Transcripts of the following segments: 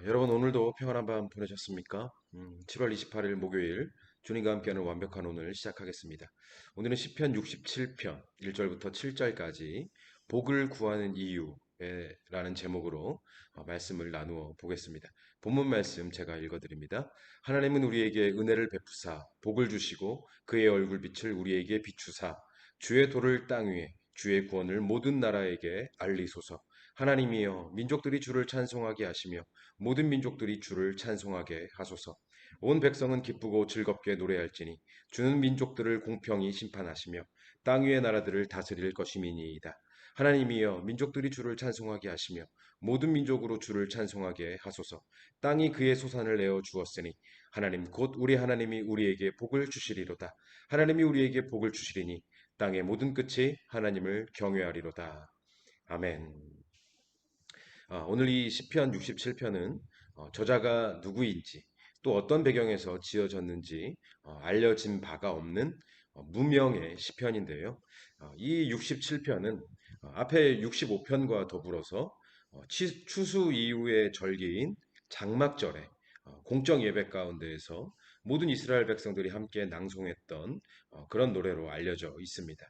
여러분 오늘도 평안한 밤 보내셨습니까? 7월 28일 목요일 주님과 함께하는 완벽한 오늘 시작하겠습니다. 오늘은 시편 67편 1절부터 7절까지 복을 구하는 이유라는 제목으로 말씀을 나누어 보겠습니다. 본문 말씀 제가 읽어드립니다. 하나님은 우리에게 은혜를 베푸사 복을 주시고 그의 얼굴빛을 우리에게 비추사 주의 도를 땅 위에 주의 구원을 모든 나라에게 알리소서. 하나님이여 민족들이 주를 찬송하게 하시며 모든 민족들이 주를 찬송하게 하소서. 온 백성은 기쁘고 즐겁게 노래할지니 주는 민족들을 공평히 심판하시며 땅 위의 나라들을 다스릴 것임이니이다. 하나님이여 민족들이 주를 찬송하게 하시며 모든 민족으로 주를 찬송하게 하소서. 땅이 그의 소산을 내어 주었으니 하나님 곧 우리 하나님이 우리에게 복을 주시리로다. 하나님이 우리에게 복을 주시리니 땅의 모든 끝이 하나님을 경외하리로다. 아멘. 오늘 이 시편 67편은 저자가 누구인지 또 어떤 배경에서 지어졌는지 알려진 바가 없는 무명의 시편인데요. 이 67편은 앞에 65편과 더불어서 추수 이후의 절기인 장막절에 공적 예배 가운데에서 모든 이스라엘 백성들이 함께 낭송했던 그런 노래로 알려져 있습니다.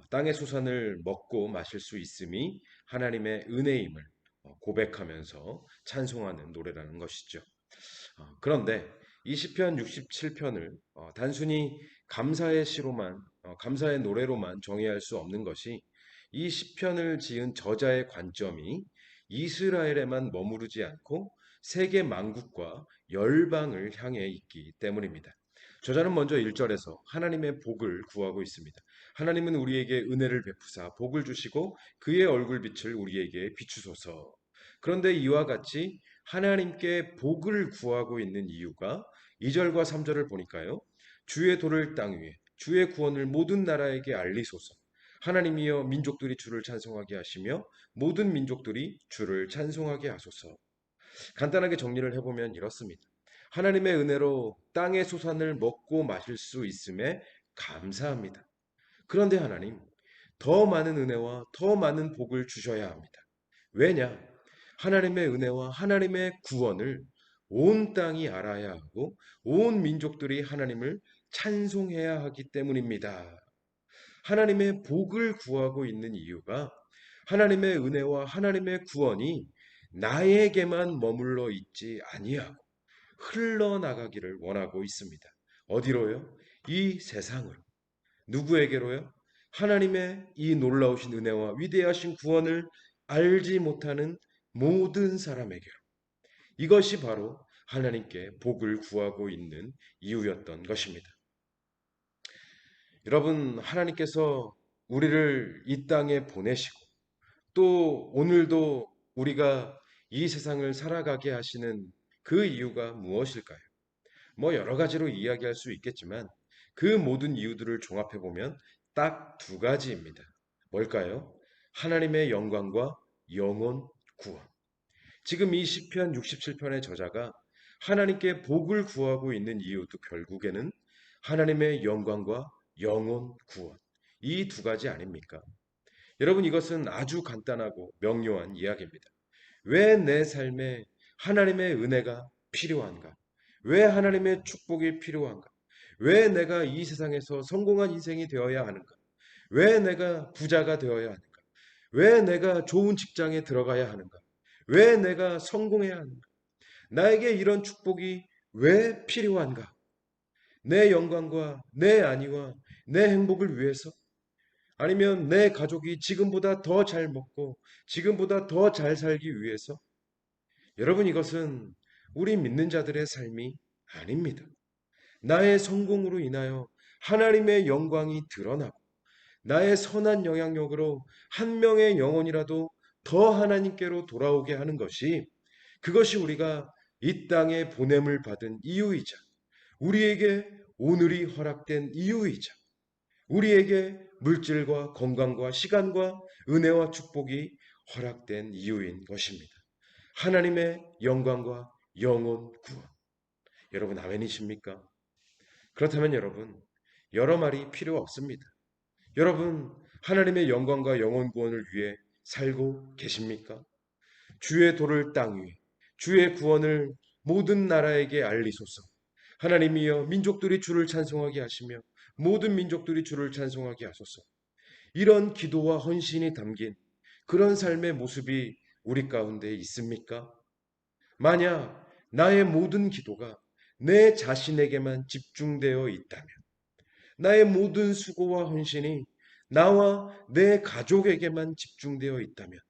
땅의 소산을 먹고 마실 수 있음이 하나님의 은혜임을 고백하면서 찬송하는 노래라는 것이죠. 그런데 이 시편 67편을 단순히 감사의 시로만 감사의 노래로만 정의할 수 없는 것이 이 시편을 지은 저자의 관점이 이스라엘에만 머무르지 않고 세계 만국과 열방을 향해 있기 때문입니다. 저자는 먼저 1절에서 하나님의 복을 구하고 있습니다. 하나님은 우리에게 은혜를 베푸사 복을 주시고 그의 얼굴빛을 우리에게 비추소서. 그런데 이와 같이 하나님께 복을 구하고 있는 이유가 2절과 3절을 보니까요. 주의 도를 땅 위에 주의 구원을 모든 나라에게 알리소서. 하나님이여 민족들이 주를 찬송하게 하시며 모든 민족들이 주를 찬송하게 하소서. 간단하게 정리를 해보면 이렇습니다. 하나님의 은혜로 땅의 소산을 먹고 마실 수 있음에 감사합니다. 그런데 하나님, 더 많은 은혜와 더 많은 복을 주셔야 합니다. 왜냐? 하나님의 은혜와 하나님의 구원을 온 땅이 알아야 하고 온 민족들이 하나님을 찬송해야 하기 때문입니다. 하나님의 복을 구하고 있는 이유가 하나님의 은혜와 하나님의 구원이 나에게만 머물러 있지 아니하고 흘러나가기를 원하고 있습니다. 어디로요? 이 세상으로. 누구에게로요? 하나님의 이 놀라우신 은혜와 위대하신 구원을 알지 못하는 모든 사람에게로. 이것이 바로 하나님께 복을 구하고 있는 이유였던 것입니다. 여러분, 하나님께서 우리를 이 땅에 보내시고 또 오늘도 우리가 이 세상을 살아가게 하시는 그 이유가 무엇일까요? 뭐 여러 가지로 이야기할 수 있겠지만 그 모든 이유들을 종합해 보면 딱 두 가지입니다. 뭘까요? 하나님의 영광과 영혼 구원. 지금 이 시편 67편의 저자가 하나님께 복을 구하고 있는 이유도 결국에는 하나님의 영광과 영혼 구원. 이 두 가지 아닙니까? 여러분 이것은 아주 간단하고 명료한 이야기입니다. 왜 내 삶에 하나님의 은혜가 필요한가? 왜 하나님의 축복이 필요한가? 왜 내가 이 세상에서 성공한 인생이 되어야 하는가? 왜 내가 부자가 되어야 하는가? 왜 내가 좋은 직장에 들어가야 하는가? 왜 내가 성공해야 하는가? 나에게 이런 축복이 왜 필요한가? 내 영광과 내 안위와 내 행복을 위해서? 아니면 내 가족이 지금보다 더 잘 먹고 지금보다 더 잘 살기 위해서? 여러분 이것은 우리 믿는 자들의 삶이 아닙니다. 나의 성공으로 인하여 하나님의 영광이 드러나고 나의 선한 영향력으로 한 명의 영혼이라도 더 하나님께로 돌아오게 하는 것이 그것이 우리가 이 땅에 보냄을 받은 이유이자 우리에게 오늘이 허락된 이유이자 우리에게 물질과 건강과 시간과 은혜와 축복이 허락된 이유인 것입니다. 하나님의 영광과 영혼 구원. 여러분 아멘이십니까? 그렇다면 여러분 여러 말이 필요 없습니다. 여러분 하나님의 영광과 영혼 구원을 위해 살고 계십니까? 주의 도를 땅 위에 주의 구원을 모든 나라에게 알리소서. 하나님이여 민족들이 주를 찬송하게 하시며 모든 민족들이 주를 찬송하게 하소서. 이런 기도와 헌신이 담긴 그런 삶의 모습이 우리 가운데 있습니까? 만약 나의 모든 기도가 내 자신에게만 집중되어 있다면, 나의 모든 수고와 헌신이 나와 내 가족에게만 집중되어 있다면,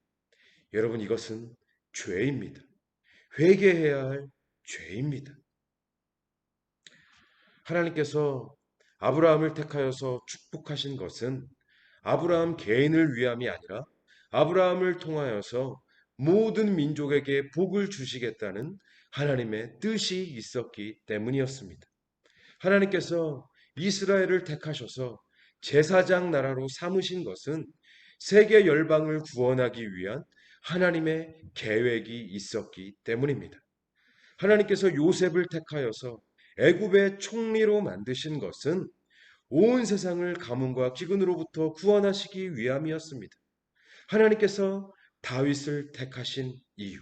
여러분 이것은 죄입니다. 회개해야 할 죄입니다. 하나님께서 아브라함을 택하여서 축복하신 것은 아브라함 개인을 위함이 아니라 아브라함을 통하여서 모든 민족에게 복을 주시겠다는 하나님의 뜻이 있었기 때문이었습니다. 하나님께서 이스라엘을 택하셔서 제사장 나라로 삼으신 것은 세계 열방을 구원하기 위한 하나님의 계획이 있었기 때문입니다. 하나님께서 요셉을 택하여서 애굽의 총리로 만드신 것은 온 세상을 가뭄과 기근으로부터 구원하시기 위함이었습니다. 하나님께서 다윗을 택하신 이유,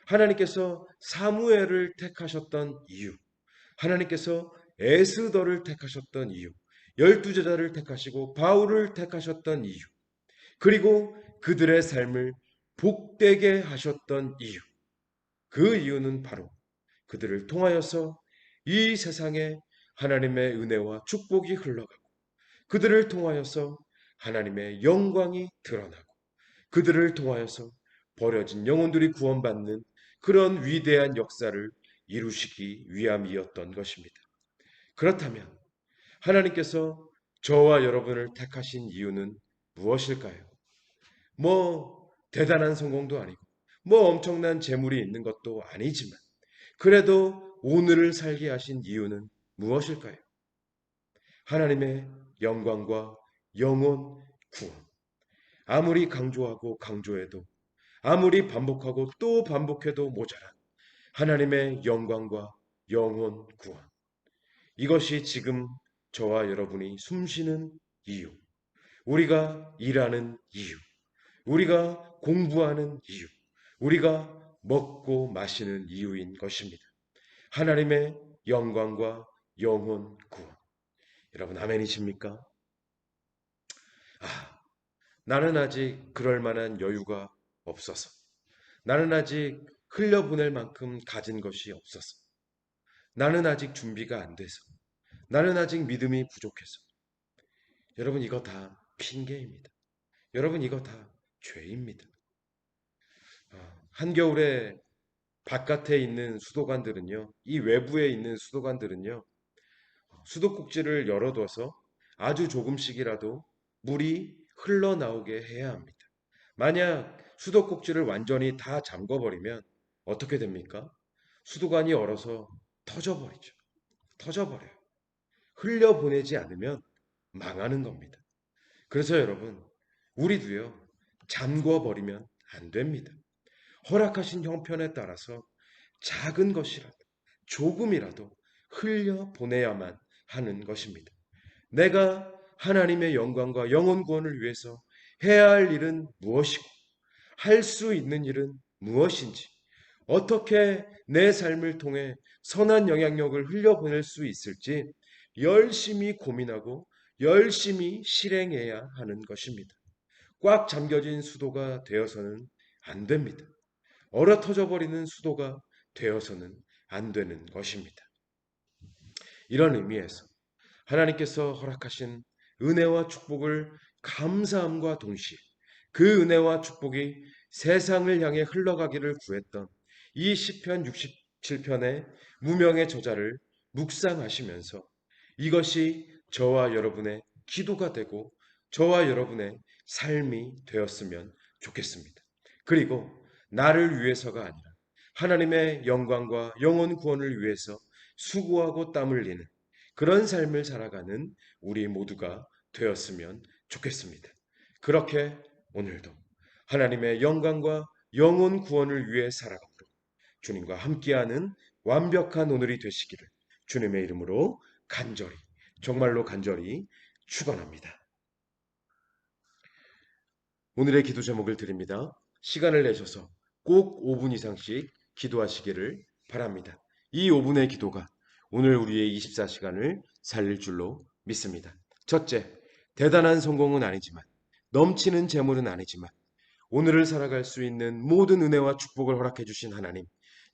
하나님께서 사무엘을 택하셨던 이유, 하나님께서 에스더를 택하셨던 이유, 열두 제자를 택하시고 바울을 택하셨던 이유, 그리고 그들의 삶을 복되게 하셨던 이유, 그 이유는 바로 그들을 통하여서 이 세상에 하나님의 은혜와 축복이 흘러가고 그들을 통하여서 하나님의 영광이 드러나고 그들을 통하여서 버려진 영혼들이 구원받는 그런 위대한 역사를 이루시기 위함이었던 것입니다. 그렇다면 하나님께서 저와 여러분을 택하신 이유는 무엇일까요? 뭐 대단한 성공도 아니고 뭐 엄청난 재물이 있는 것도 아니지만 그래도 오늘을 살게 하신 이유는 무엇일까요? 하나님의 영광과 영원 구원. 아무리 강조하고 강조해도 아무리 반복하고 또 반복해도 모자란 하나님의 영광과 영원 구원. 이것이 지금 저와 여러분이 숨쉬는 이유, 우리가 일하는 이유, 우리가 공부하는 이유, 우리가 먹고 마시는 이유인 것입니다. 하나님의 영광과 영원 구원. 여러분 아멘이십니까? 아, 나는 아직 그럴 만한 여유가 없어서. 나는 아직 흘려보낼 만큼 가진 것이 없어서. 나는 아직 준비가 안 돼서. 나는 아직 믿음이 부족해서. 여러분 이거 다 핑계입니다. 여러분 이거 다 죄입니다. 한겨울에 바깥에 있는 수도관들은요, 이 외부에 있는 수도관들은요, 수도꼭지를 열어둬서 아주 조금씩이라도 물이 흘러나오게 해야 합니다. 만약 수도꼭지를 완전히 다 잠궈버리면 어떻게 됩니까? 수도관이 얼어서 터져버리죠. 터져버려요. 흘려보내지 않으면 망하는 겁니다. 그래서 여러분, 우리도요, 잠궈버리면 안 됩니다. 허락하신 형편에 따라서 작은 것이라도, 조금이라도 흘려보내야만 하는 것입니다. 내가 하나님의 영광과 영혼 구원을 위해서 해야 할 일은 무엇이고, 할 수 있는 일은 무엇인지, 어떻게 내 삶을 통해 선한 영향력을 흘려보낼 수 있을지 열심히 고민하고 열심히 실행해야 하는 것입니다. 꽉 잠겨진 수도가 되어서는 안 됩니다. 얼어 터져버리는 수도가 되어서는 안 되는 것입니다. 이런 의미에서 하나님께서 허락하신 은혜와 축복을 감사함과 동시에 그 은혜와 축복이 세상을 향해 흘러가기를 구했던 이 시편 67편의 무명의 저자를 묵상하시면서 이것이 저와 여러분의 기도가 되고 저와 여러분의 삶이 되었으면 좋겠습니다. 그리고 나를 위해서가 아니라 하나님의 영광과 영혼 구원을 위해서 수고하고 땀 흘리는 그런 삶을 살아가는 우리 모두가 되었으면 좋겠습니다. 그렇게 오늘도 하나님의 영광과 영혼 구원을 위해 살아가도록 주님과 함께하는 완벽한 오늘이 되시기를 주님의 이름으로 간절히, 정말로 간절히 축원합니다. 오늘의 기도 제목을 드립니다. 시간을 내셔서 꼭 5분 이상씩 기도하시기를 바랍니다. 이 5분의 기도가 오늘 우리의 24시간을 살릴 줄로 믿습니다. 첫째, 대단한 성공은 아니지만, 넘치는 재물은 아니지만, 오늘을 살아갈 수 있는 모든 은혜와 축복을 허락해 주신 하나님,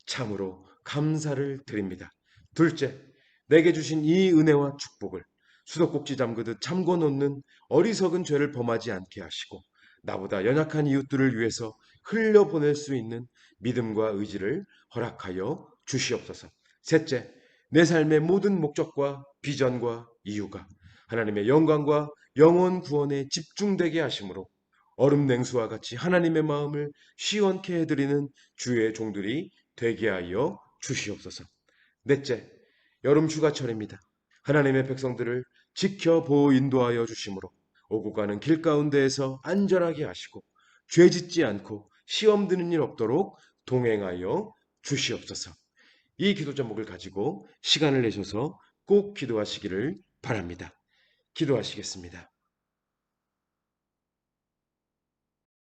참으로 감사를 드립니다. 둘째, 내게 주신 이 은혜와 축복을 수도꼭지 잠그듯 잠궈 놓는 어리석은 죄를 범하지 않게 하시고, 나보다 연약한 이웃들을 위해서 흘려보낼 수 있는 믿음과 의지를 허락하여 주시옵소서. 셋째, 내 삶의 모든 목적과 비전과 이유가 하나님의 영광과 영원 구원에 집중되게 하심으로 얼음 냉수와 같이 하나님의 마음을 시원케 해드리는 주의 종들이 되게 하여 주시옵소서. 넷째, 여름 휴가철입니다. 하나님의 백성들을 지켜 보호 인도하여 주심으로 오고 가는 길 가운데에서 안전하게 하시고 죄 짓지 않고 시험 드는 일 없도록 동행하여 주시옵소서. 이 기도 제목을 가지고 시간을 내셔서 꼭 기도하시기를 바랍니다. 기도하시겠습니다.